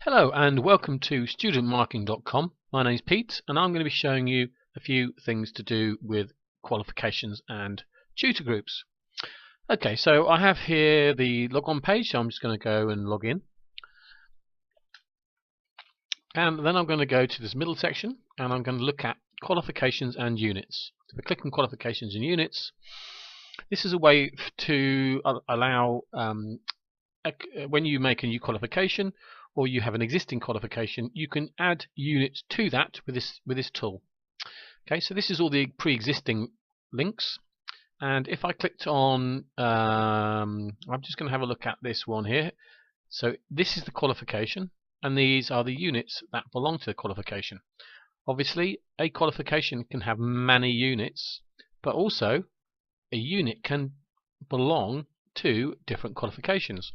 Hello and welcome to studentmarking.com. My name is Pete and I'm going to be showing you a few things to do with qualifications and tutor groups. Okay, so I have here the logon page, so I'm just going to go and log in. And then I'm going to go to this middle section and I'm going to look at qualifications and units. So I click on qualifications and units. This is a way to allow when you make a new qualification or you have an existing qualification, you can add units to that with this tool. Okay, so this is all the pre-existing links, and if I clicked on, I'm just going to have a look at this one here. So this is the qualification, and these are the units that belong to the qualification. Obviously, a qualification can have many units, but also a unit can belong to different qualifications.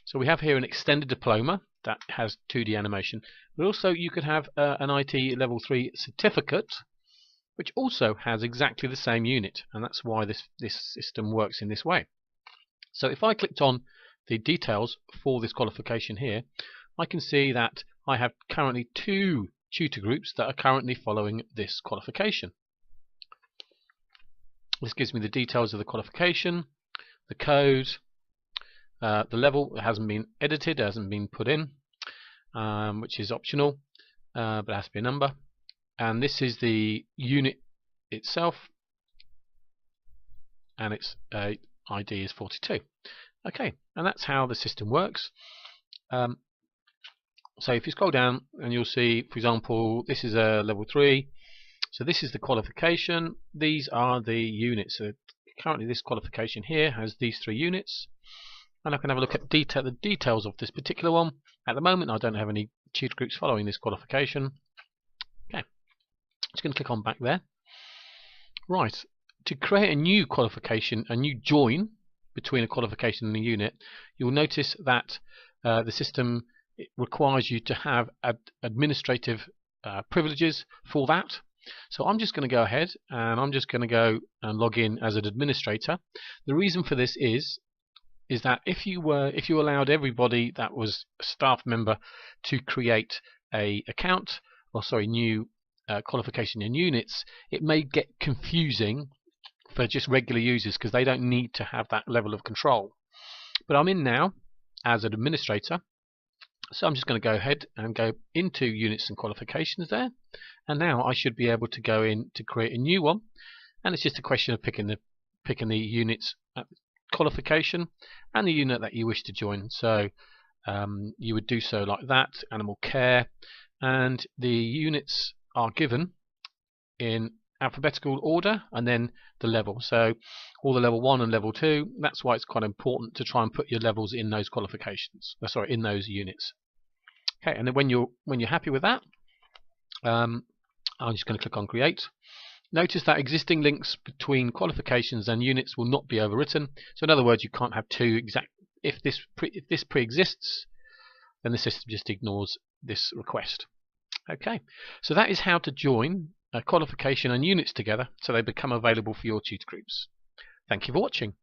So we have here an extended diploma that has 2D animation, but also you could have an IT level 3 certificate which also has exactly the same unit, and that's why this system works in this way. So if I clicked on the details for this qualification here, I can see that I have currently 2 tutor groups that are currently following this qualification. This gives me the details of the qualification, the code, the level. It hasn't been edited, it hasn't been put in, which is optional, but it has to be a number. And this is the unit itself, and its ID is 42. Okay, and that's how the system works. So if you scroll down, and you'll see, for example, this is a level 3. So this is the qualification. These are the units. So currently, this qualification here has these 3 units. And I can have a look at the details of this particular one. At the moment, I don't have any tutor groups following this qualification. Okay, just going to click on back there. Right, to create a new qualification, a new join between a qualification and a unit, you'll notice that the system requires you to have administrative privileges for that. So I'm just going to go ahead and I'm just going to go and log in as an administrator. The reason for this is that if you allowed everybody that was a staff member to create a account, or sorry, new qualification and units, it may get confusing for just regular users because they don't need to have that level of control. But I'm in now as an administrator, so I'm just going to go ahead and go into units and qualifications there, and now I should be able to go in to create a new one, and it's just a question of picking the units qualification and the unit that you wish to join. So you would do so like that, animal care, and the units are given in alphabetical order and then the level. So all the level 1 and level 2, that's why it's quite important to try and put your levels in those qualifications, in those units. Okay, and then when you're happy with that, I'm just going to click on create. Notice that existing links between qualifications and units will not be overwritten. So in other words, you can't have 2 exact. If this pre-exists, then the system just ignores this request. Okay, so that is how to join a qualification and units together so they become available for your tutor groups. Thank you for watching.